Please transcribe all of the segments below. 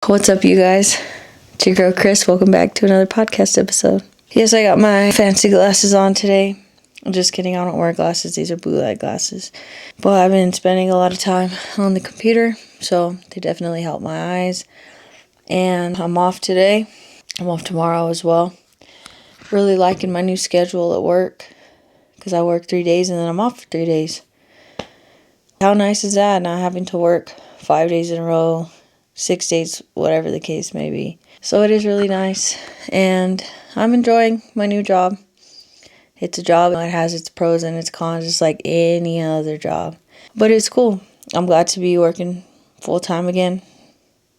What's up, you guys? It's your girl Chris. Welcome back to another podcast episode. Yes, I got my fancy glasses on today. I'm just kidding, I don't wear glasses. These are blue light glasses. But I've been spending a lot of time on the computer, so they definitely help my eyes. And I'm off today. I'm off tomorrow as well. Really liking my new schedule at work because I work 3 days and then I'm off for 3 days. How nice is that? Not having to work 5 days in a row, 6 days, whatever the case may be. So it is really nice, and I'm enjoying my new job. It's a job that has its pros and its cons, just like any other job. But it's cool. I'm glad to be working full-time again.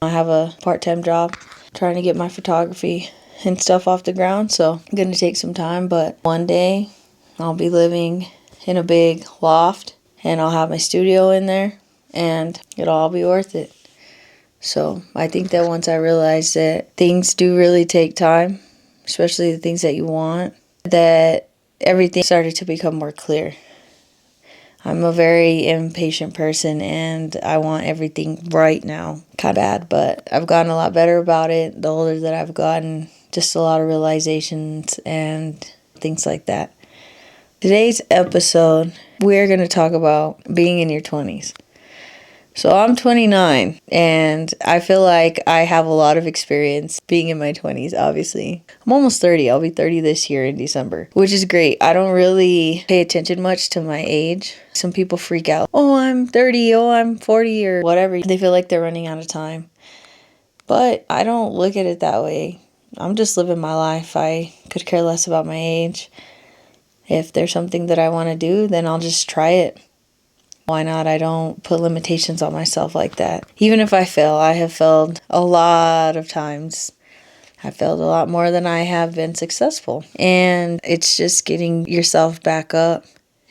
I have a part-time job trying to get my photography and stuff off the ground, so I'm going to take some time. But one day, I'll be living in a big loft, and I'll have my studio in there, and it'll all be worth it. So I think that once I realized that things do really take time, especially the things that you want, that everything started to become more clear. I'm a very impatient person and I want everything right now. Kind of bad, but I've gotten a lot better about it. The older that I've gotten, just a lot of realizations and things like that. Today's episode, we're going to talk about being in your 20s. So I'm 29, and I feel like I have a lot of experience being in my 20s, obviously. I'm almost 30. I'll be 30 this year in December, which is great. I don't really pay attention much to my age. Some people freak out. Oh, I'm 30. Oh, I'm 40 or whatever. They feel like they're running out of time. But I don't look at it that way. I'm just living my life. I could care less about my age. If there's something that I want to do, then I'll just try it. Why not? I don't put limitations on myself like that. Even if I fail, I have failed a lot of times. I failed a lot more than I have been successful. And it's just getting yourself back up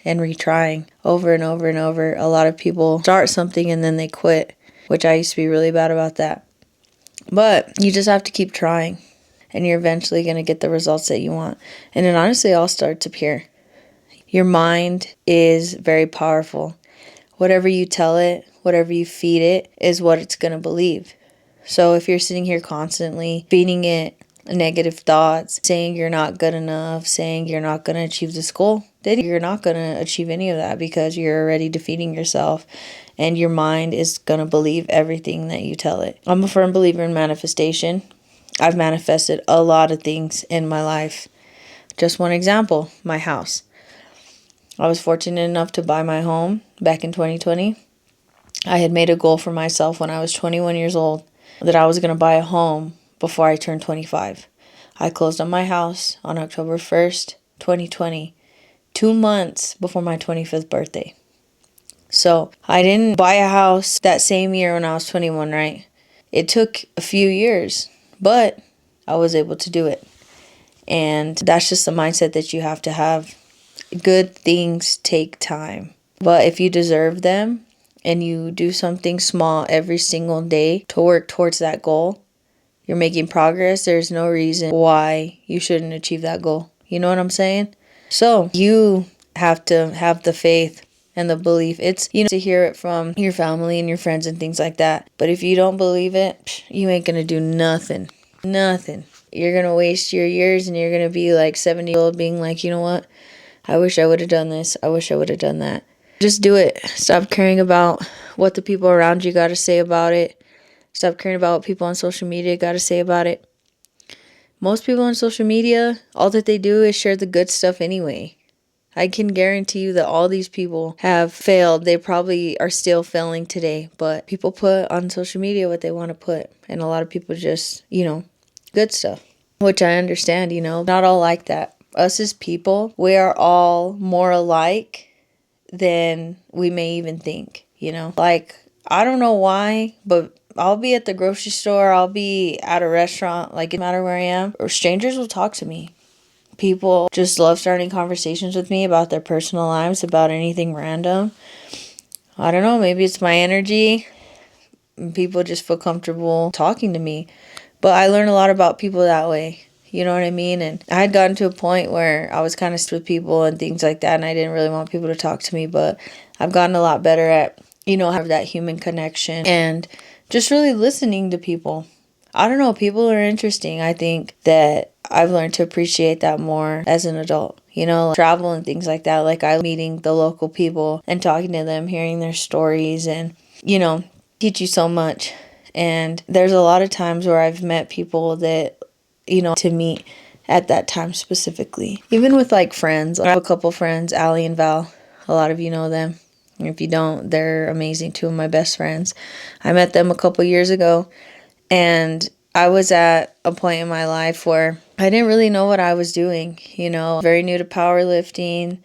and retrying over and over and over. A lot of people start something and then they quit, which I used to be really bad about that. But you just have to keep trying, and you're eventually going to get the results that you want. And it honestly all starts up here. Your mind is very powerful. Whatever you tell it, whatever you feed it, is what it's going to believe. So if you're sitting here constantly feeding it negative thoughts, saying you're not good enough, saying you're not going to achieve this goal, then you're not going to achieve any of that because you're already defeating yourself, and your mind is going to believe everything that you tell it. I'm a firm believer in manifestation. I've manifested a lot of things in my life. Just one example, my house. I was fortunate enough to buy my home back in 2020. I had made a goal for myself when I was 21 years old that I was going to buy a home before I turned 25. I closed on my house on October 1st, 2020, 2 months before my 25th birthday. So I didn't buy a house that same year when I was 21, right? It took a few years, but I was able to do it. And that's just the mindset that you have to have. Good things take time, but if you deserve them and you do something small every single day to work towards that goal, you're making progress. There's no reason why you shouldn't achieve that goal. You know what I'm saying? So you have to have the faith and the belief. It's, to hear it from your family and your friends and things like that. But if you don't believe it, you ain't going to do nothing. Nothing. You're going to waste your years and you're going to be like 70-year-old being like, you know what? I wish I would have done this. I wish I would have done that. Just do it. Stop caring about what the people around you got to say about it. Stop caring about what people on social media got to say about it. Most people on social media, all that they do is share the good stuff anyway. I can guarantee you that all these people have failed. They probably are still failing today, but people put on social media what they want to put. And a lot of people just, good stuff, which I understand, not all like that. Us as people, we are all more alike than we may even think, Like, I don't know why, but I'll be at the grocery store, I'll be at a restaurant, like, it doesn't matter where I am, or strangers will talk to me. People just love starting conversations with me about their personal lives, about anything random. I don't know, maybe it's my energy. People just feel comfortable talking to me. But I learn a lot about people that way. You know what I mean? And I had gotten to a point where I was kind of with people and things like that, and I didn't really want people to talk to me, but I've gotten a lot better at, have that human connection and just really listening to people. I don't know, people are interesting. I think that I've learned to appreciate that more as an adult. Travel and things like that. Like I meeting the local people and talking to them, hearing their stories and, teach you so much. And there's a lot of times where I've met people that, to meet at that time specifically. Even with like friends. I have a couple friends, Allie and Val. A lot of you know them. If you don't, they're amazing. Two of my best friends. I met them a couple years ago. And I was at a point in my life where I didn't really know what I was doing, very new to powerlifting.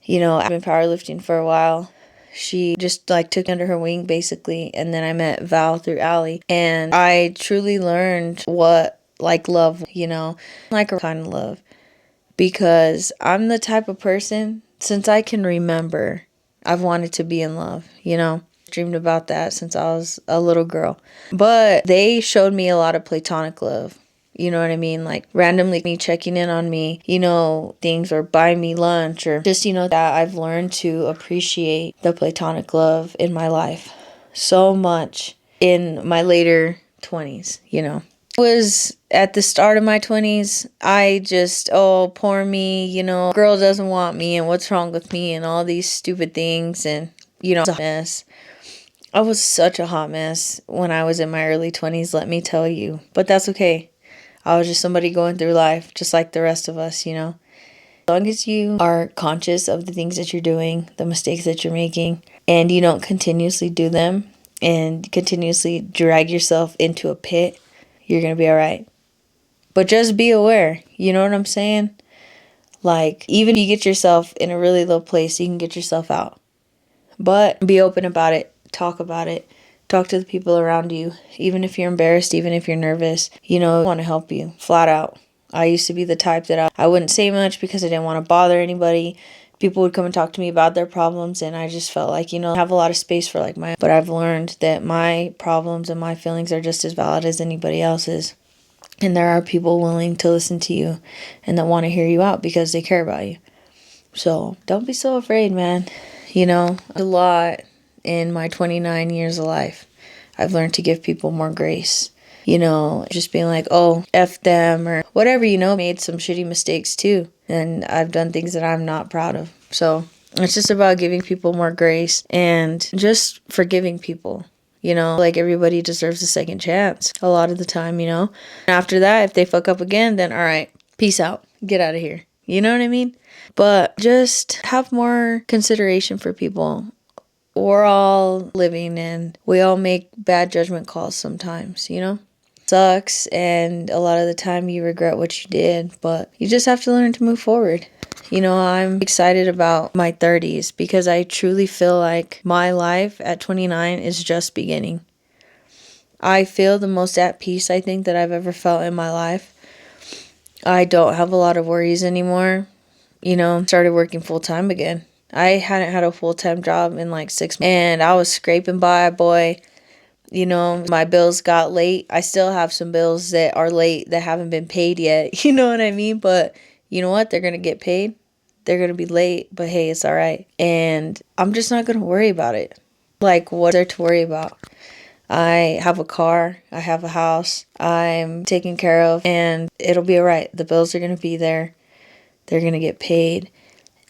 I've been powerlifting for a while. She just like took under her wing basically. And then I met Val through Allie. And I truly learned what like love, like a kind of love. Because I'm the type of person, since I can remember, I've wanted to be in love, Dreamed about that since I was a little girl. But they showed me a lot of platonic love. You know what I mean? Like randomly me checking in on me, things or buying me lunch or just, that I've learned to appreciate the platonic love in my life so much in my later 20s, Was at the start of my 20s, I just, oh, poor me, girl doesn't want me and what's wrong with me and all these stupid things and, it's a mess. I was such a hot mess when I was in my early 20s, let me tell you. But that's okay. I was just somebody going through life, just like the rest of us, As long as you are conscious of the things that you're doing, the mistakes that you're making, and you don't continuously do them and continuously drag yourself into a pit, you're going to be all right. But just be aware, you know what I'm saying? Like, even if you get yourself in a really low place, you can get yourself out. But be open about it. Talk about it. Talk to the people around you. Even if you're embarrassed, even if you're nervous, I want to help you. Flat out. I used to be the type that I wouldn't say much because I didn't want to bother anybody. People would come and talk to me about their problems and I just felt like, I have a lot of space for like but I've learned that my problems and my feelings are just as valid as anybody else's. And there are people willing to listen to you and that want to hear you out because they care about you. So don't be so afraid, man. A lot in my 29 years of life, I've learned to give people more grace. Just being like, oh, F them or whatever, made some shitty mistakes too. And I've done things that I'm not proud of. So it's just about giving people more grace and just forgiving people. Like everybody deserves a second chance a lot of the time, And after that, if they fuck up again, then all right, peace out. Get out of here. You know what I mean? But just have more consideration for people. We're all living and we all make bad judgment calls sometimes, Sucks and a lot of the time you regret what you did, but you just have to learn to move forward. I'm excited about my 30s because I truly feel like my life at 29 is just beginning. I feel the most at peace I think that I've ever felt in my life. I don't have a lot of worries anymore. Started working full time again. I hadn't had a full-time job in like 6 months and I was scraping by, boy. My bills got late. I still have some bills that are late that haven't been paid yet. You know what I mean? But you know what? They're going to get paid. They're going to be late, but hey, it's all right. And I'm just not going to worry about it. Like, what's there to worry about? I have a car. I have a house. I'm taken care of and it'll be all right. The bills are going to be there. They're going to get paid.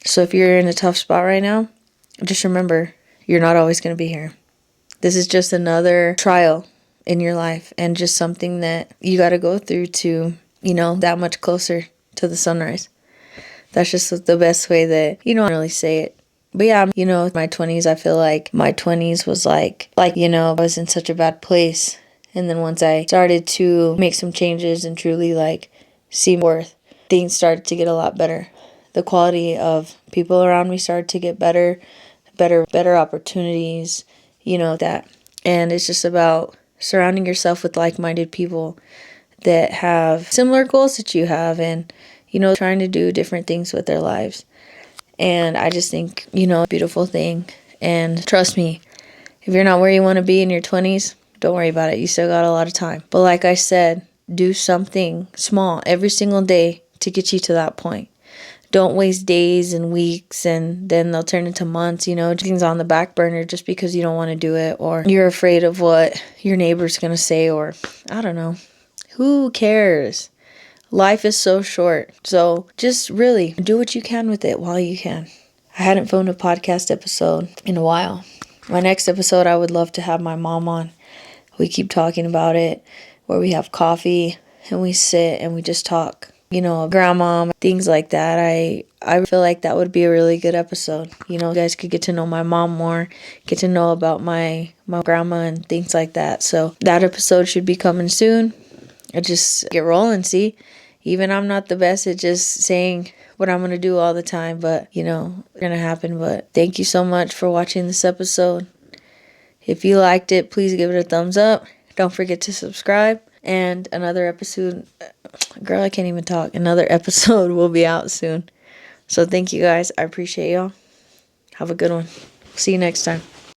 So if you're in a tough spot right now, just remember, you're not always going to be here. This is just another trial in your life and just something that you got to go through to, that much closer to the sunrise. That's just the best way that, I don't really say it. But yeah, my 20s, I feel like my 20s was like, I was in such a bad place. And then once I started to make some changes and truly like see worth, things started to get a lot better. The quality of people around me started to get better opportunities, that. And it's just about surrounding yourself with like-minded people that have similar goals that you have and, trying to do different things with their lives. And I just think, a beautiful thing. And trust me, if you're not where you want to be in your 20s, don't worry about it. You still got a lot of time. But like I said, do something small every single day to get you to that point. don't waste days and weeks and then they'll turn into months, things on the back burner just because you don't want to do it, or you're afraid of what your neighbor's going to say, or I don't know. Who cares? Life is so short. So just really do what you can with it while you can. I hadn't filmed a podcast episode in a while. My next episode, I would love to have my mom on. We keep talking about it, where we have coffee and we sit and we just talk. Grandma, things like that. I feel like that would be a really good episode. You guys could get to know my mom more, get to know about my grandma and things like that. So that episode should be coming soon. I just get rolling, see? Even I'm not the best at just saying what I'm going to do all the time, but, it's going to happen. But thank you so much for watching this episode. If you liked it, please give it a thumbs up. Don't forget to subscribe. And another episode, girl, I can't even talk. Another episode will be out soon. So thank you guys. I appreciate y'all. Have a good one. See you next time.